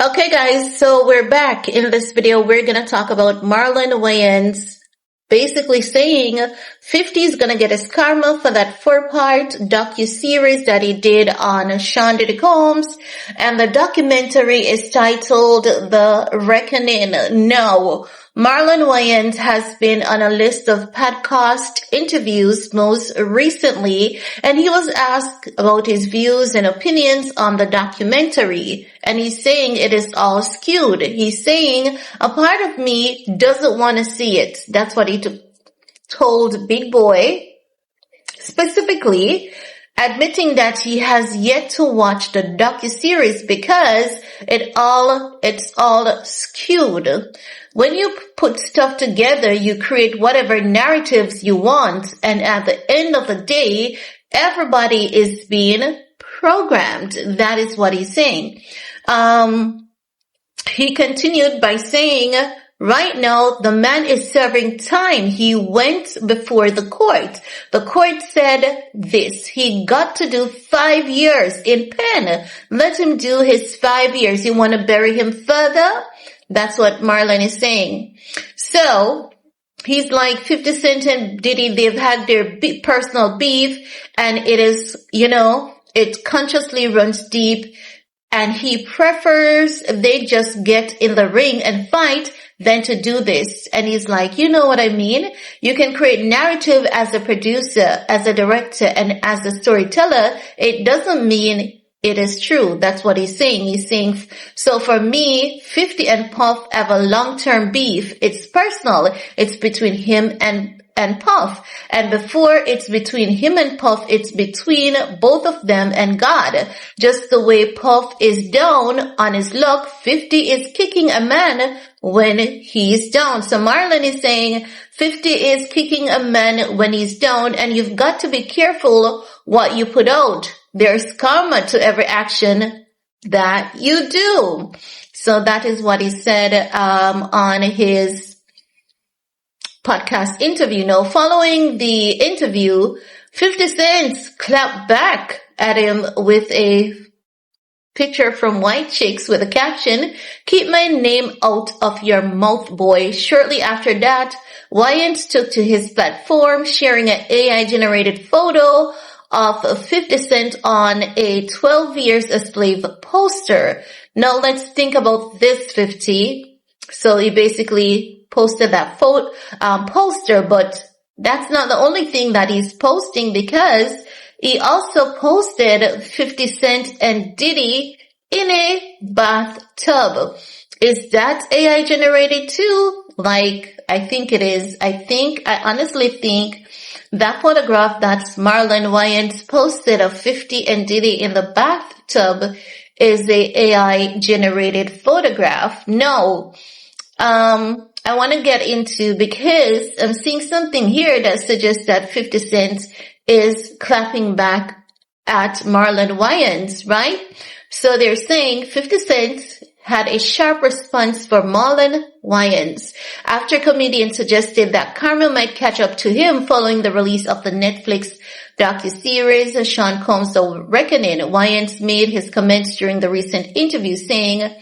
Okay, guys, so we're back. In this video, we're going to talk about Marlon Wayans basically saying 50 is going to get his karma for that four-part docu-series that he did on Sean Diddy Combs. And the documentary is titled The Reckoning. No, Marlon Wayans has been on a list of podcast interviews most recently, and he was asked about his views and opinions on the documentary. And he's saying it is all skewed. He's saying a part of me doesn't want to see it. That's what he told Big Boy, specifically admitting that he has yet to watch the docuseries because it's all skewed. When you put stuff together, you create whatever narratives you want, and at the end of the day, everybody is being programmed. That is what he's saying. He continued by saying, right now, the man is serving time. He went before the court. The court said this: he got to do 5 years in pen. Let him do his 5 years. You want to bury him further? That's what Marlon is saying. So he's like 50 Cent and Diddy, they've had their personal beef, and it is, it consciously runs deep, and he prefers they just get in the ring and fight than to do this. And he's like, you know what I mean? You can create narrative as a producer, as a director, and as a storyteller. It doesn't mean it is true. That's what he's saying. He's saying, so for me, 50 and Puff have a long-term beef. It's personal. It's between him and Puff. And before it's between him and Puff, it's between both of them and God. Just the way Puff is down on his luck, 50 is kicking a man when he's down. So Marlon is saying 50 is kicking a man when he's down, and you've got to be careful what you put out. There's karma to every action that you do. So that is what he said on his podcast interview. Now, following the interview, 50 Cent clapped back at him with a picture from White Chicks with a caption, "Keep my name out of your mouth, boy." Shortly after that, Wayans took to his platform, sharing an AI-generated photo of 50 Cent on a 12 Years a Slave poster. Now let's think about this, 50. So he basically posted that poster, but that's not the only thing that he's posting, because he also posted 50 Cent and Diddy in a bathtub. Is that AI generated too? I think it is. I honestly think that photograph that Marlon Wayans posted of 50 and Diddy in the bathtub is a AI generated photograph. No. I want to get into, because I'm seeing something here that suggests that 50 Cent is clapping back at Marlon Wayans, right? So they're saying 50 Cent had a sharp response for Marlon Wayans after comedian suggested that karma might catch up to him following the release of the Netflix docuseries Sean Combs' The Reckoning. Wayans made his comments during the recent interview saying,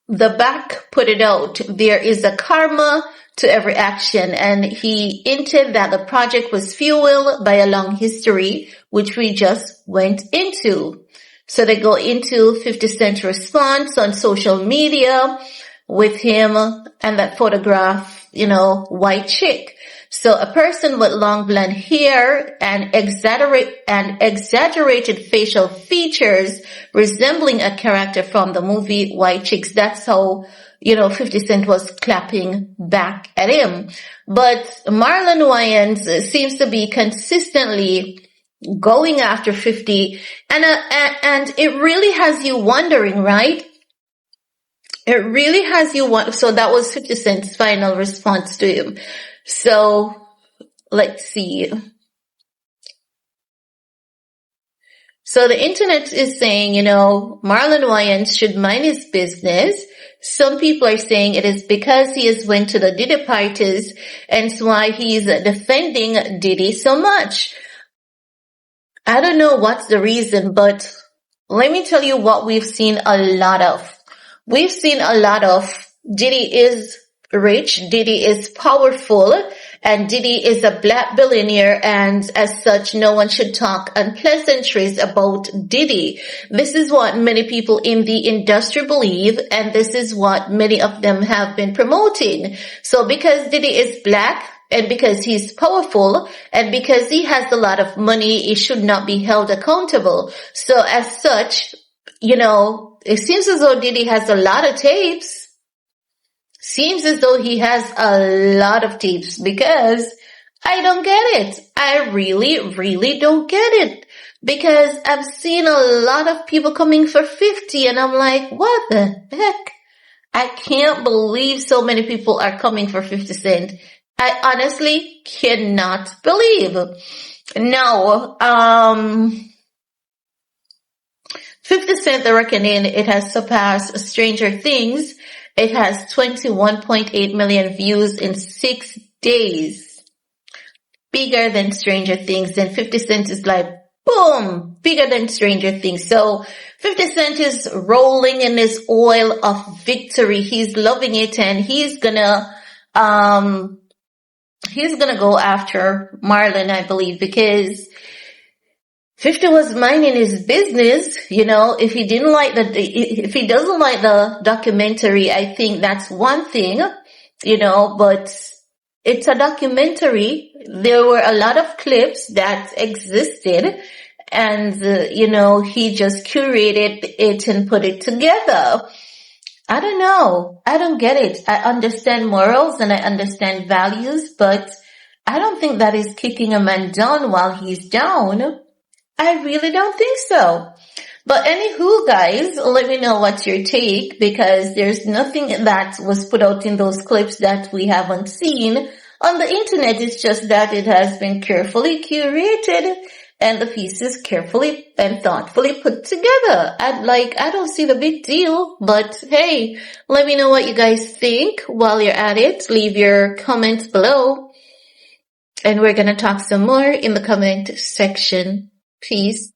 the back put it out. There is a karma to every action. And he hinted that the project was fueled by a long history, which we just went into. So they go into 50 Cent's response on social media with him and that photograph, white chick. So a person with long blonde hair and exaggerated facial features resembling a character from the movie White Chicks. That's how, 50 Cent was clapping back at him. But Marlon Wayans seems to be consistently going after 50, and it really has you wondering, right? It really has you so that was 50 Cent's final response to him. So let's see. So the internet is saying, Marlon Wayans should mind his business. Some people are saying it is because he has went to the Diddy parties, and it's why he's defending Diddy so much. I don't know what's the reason, but let me tell you what we've seen a lot of. We've seen a lot of Diddy is rich, Diddy is powerful, and Diddy is a black billionaire, and as such, no one should talk unpleasantries about Diddy. This is what many people in the industry believe, and this is what many of them have been promoting. So because Diddy is black, and because he's powerful, and because he has a lot of money, he should not be held accountable. So as such, it seems as though Diddy has a lot of tapes. Seems as though he has a lot of tapes, because I don't get it. I really, really don't get it. Because I've seen a lot of people coming for 50 and I'm like, what the heck? I can't believe so many people are coming for 50 Cent. I honestly cannot believe. Now, 50 Cent, The Reckoning, it has surpassed Stranger Things. It has 21.8 million views in 6 days. Bigger than Stranger Things. And 50 Cent is like, boom, bigger than Stranger Things. So 50 Cent is rolling in this oil of victory. He's loving it, and he's gonna go after Marlon, I believe, because 50 was minding his business. If he if he doesn't like the documentary, I think that's one thing, but it's a documentary. There were a lot of clips that existed, and, he just curated it and put it together. I don't know. I don't get it. I understand morals and I understand values, but I don't think that is kicking a man down while he's down. I really don't think so. But anywho, guys, let me know what's your take, because there's nothing that was put out in those clips that we haven't seen on the internet. It's just that it has been carefully curated and the pieces carefully and thoughtfully put together. I don't see the big deal, but hey, let me know what you guys think while you're at it. Leave your comments below, and we're gonna talk some more in the comment section. Peace.